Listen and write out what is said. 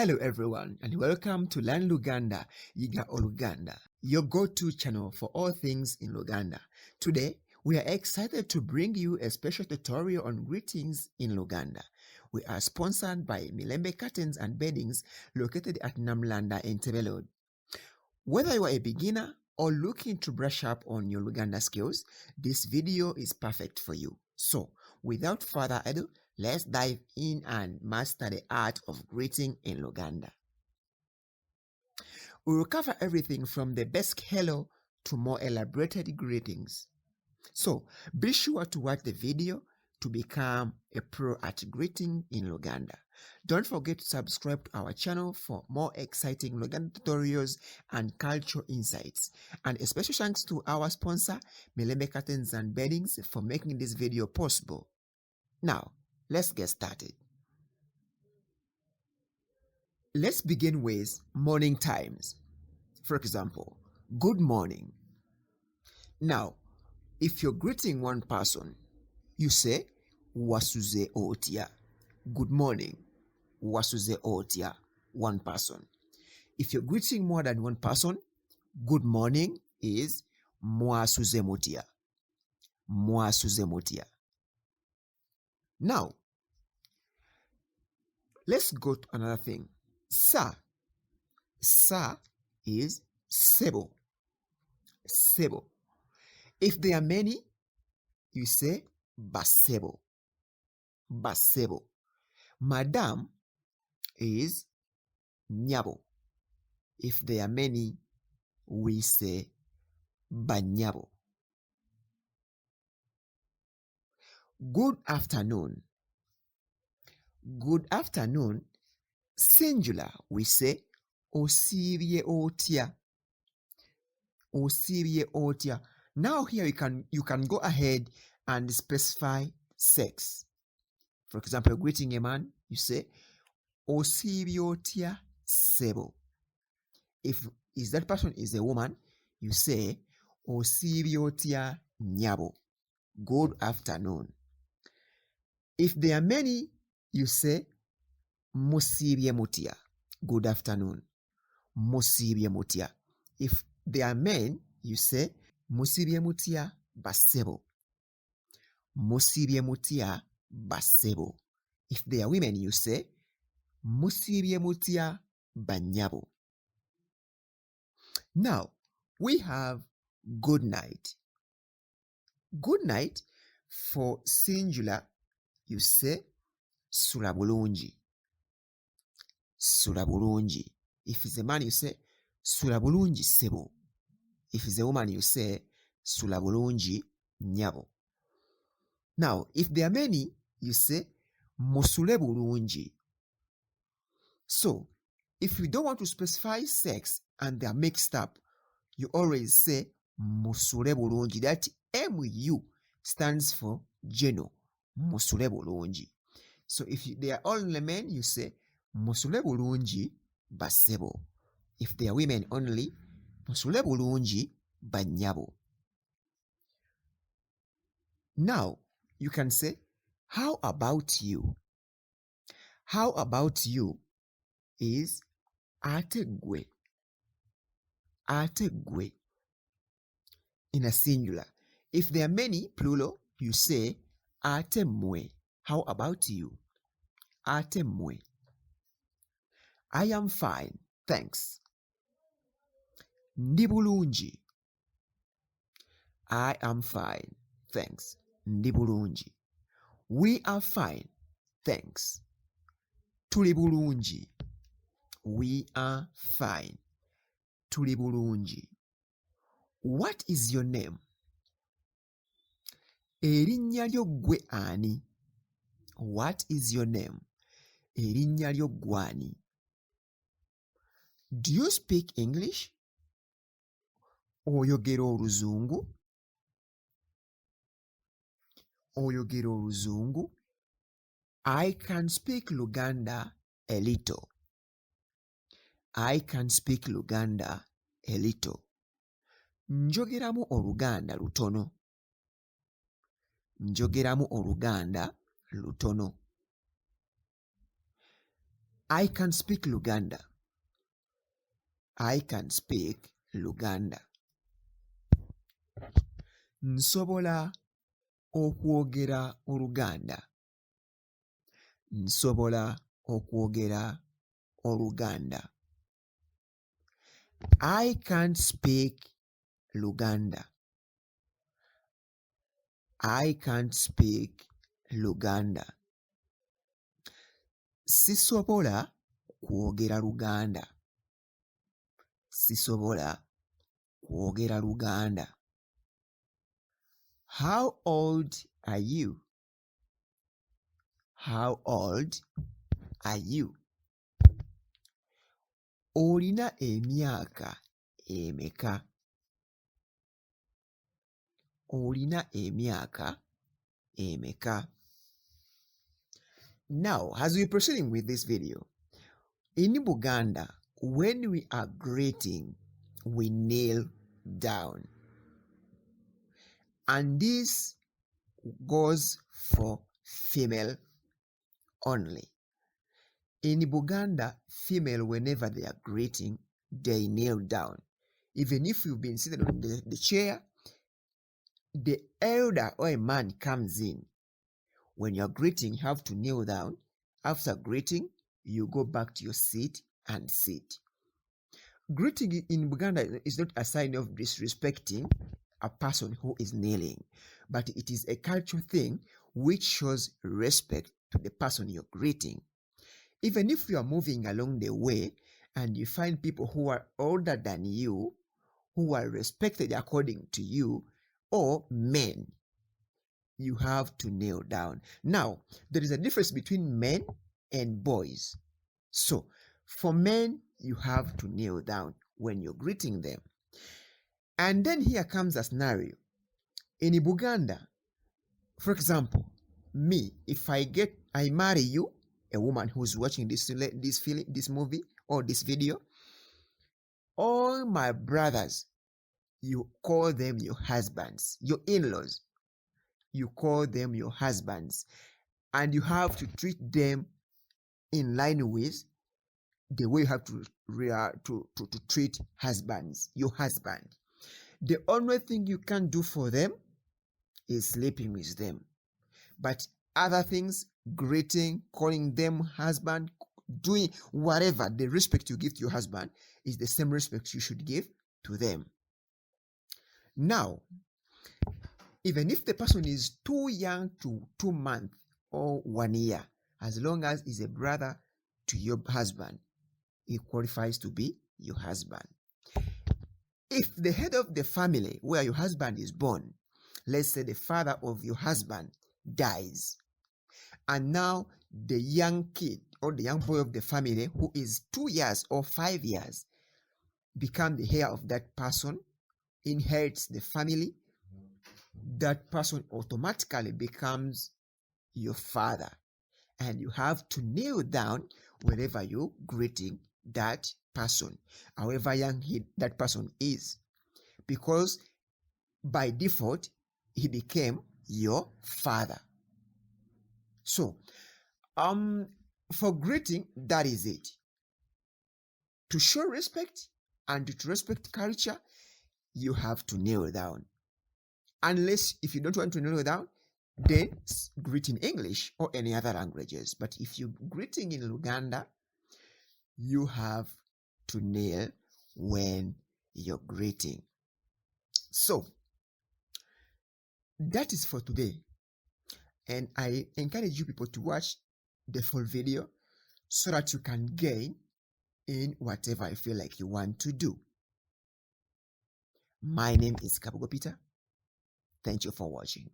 Hello everyone and welcome to Learn Luganda, Yiga Oluganda, your go-to channel for all things in Luganda. Today, we are excited to bring you a special tutorial on greetings in Luganda. We are sponsored by Milembe Curtains and Beddings located at Namlanda in Entebbe Road. Whether you are a beginner or looking to brush up on your Luganda skills, this video is perfect for you. So, without further ado, let's dive in and master the art of greeting in Luganda. We will cover everything from the basic hello to more elaborated greetings. So, be sure to watch the video to become a pro at greeting in Luganda. Don't forget to subscribe to our channel for more exciting Luganda tutorials and cultural insights. And a special thanks to our sponsor, Milembe Curtains and Beddings, for making this video possible. Now, let's get started. Let's begin with morning times. For example, good morning. Now, if you're greeting one person, you say, wasuze otia. Good morning. Wasuze otia. One person. If you're greeting more than one person, good morning is mwasuze motia. Mwasuze motia. Now, let's go to another thing. Sa. Sa is sebo. Sebo. If there are many, you say basebo. Basebo. Madam is nyabo. If there are many, we say banyabo. Good afternoon. Good afternoon. Singular, we say osibye otia. Osibye otia. Now here you can go ahead and specify sex. For example, greeting a man, you say osibye otia sebo. If that person is a woman, you say osibye otia nyabo. Good afternoon. If there are many, you say musibye mutia. Good afternoon. Musibye mutia. If there are men, you say musibye mutia basebo. Musibye mutia basebo. If they are women, you say musibye mutia banyabo. Now, we have good night. Good night, for singular, you say surabulunji. Surabulunji. If it's a man, you say surabulunji sebo. If it's a woman, you say surabulunji nyabo. Now, if there are many, you say musulebulunji. So, if you don't want to specify sex and they are mixed up, you always say musulebulunji. That MU stands for geno. Musulebulunji. So, if they are only men, you say musulebulunji basebo. If they are women only, musulebulunji banyabo. Now, you can say, how about you? How about you is ategwe. Ategwe. In a singular. If there are many, plural, you say atemwe. How about you? Atemwe. I am fine, thanks. Ndibulunji. I am fine, thanks. Ndibulunji. We are fine, thanks. Tulibulunji. We are fine. Tulibulunji. What is your name? Erinnya lyo gwe ani? What is your name? Erinnya lyo gwe ani? Do you speak English? Oyogera oluzungu? Oyogera oluzungu? I can speak Luganda a little. I can speak Luganda a little. Njogeramu Oluganda lutono. Njogeramu Oluganda lutono. I can speak Luganda. I can speak Luganda. Nsobola okwogera Oluganda. Nsobola okwogera Oluganda. I can't speak Luganda. I can't speak Luganda. Sisobola kwogera Luganda. Sisobola kwogera Luganda. How old are you? How old are you? Olina emyaka emeka? Olina emyaka emeka? Now, as we're proceeding with this video, in Buganda, when we are greeting, we kneel down. And this goes for female only. In Buganda, female, whenever they are greeting, they kneel down. Even if you've been seated on the chair, the elder or a man comes in. When you're greeting, you have to kneel down. After greeting, you go back to your seat and sit. Greeting in Buganda is not a sign of disrespecting a person who is kneeling, but it is a cultural thing which shows respect to the person you're greeting. Even if you are moving along the way and you find people who are older than you, who are respected according to you, or men, you have to kneel down. Now, there is a difference between men and boys. So, for men, you have to kneel down when you're greeting them. And then here comes a scenario. In Buganda, for example, me, if I marry you, a woman who's watching this movie or this video, all my brothers, you call them your husbands, your in-laws, you call them your husbands, and you have to treat them in line with the way you have to treat husbands, your husband. The only thing you can do for them is sleeping with them. But other things, greeting, calling them husband, doing whatever, the respect you give to your husband is the same respect you should give to them. Now, even if the person is too young to 2 months or 1 year, as long as he's a brother to your husband, he qualifies to be your husband. If the head of the family where your husband is born, let's say the father of your husband dies, and now the young kid or the young boy of the family who is 2 years or 5 years become the heir of that person, inherits the family, that person automatically becomes your father, and you have to kneel down whenever you're greeting that person, however young that person is, because by default he became your father. So for greeting, that is it. To show respect and to respect culture, you have to kneel down. Unless if you don't want to kneel down, then greet in English or any other languages. But if you're greeting in Luganda, you have to kneel when you're greeting. So that is for today. And I encourage you people to watch the full video so that you can gain in whatever I feel like you want to do. My name is Kabugo Peter. Thank you for watching.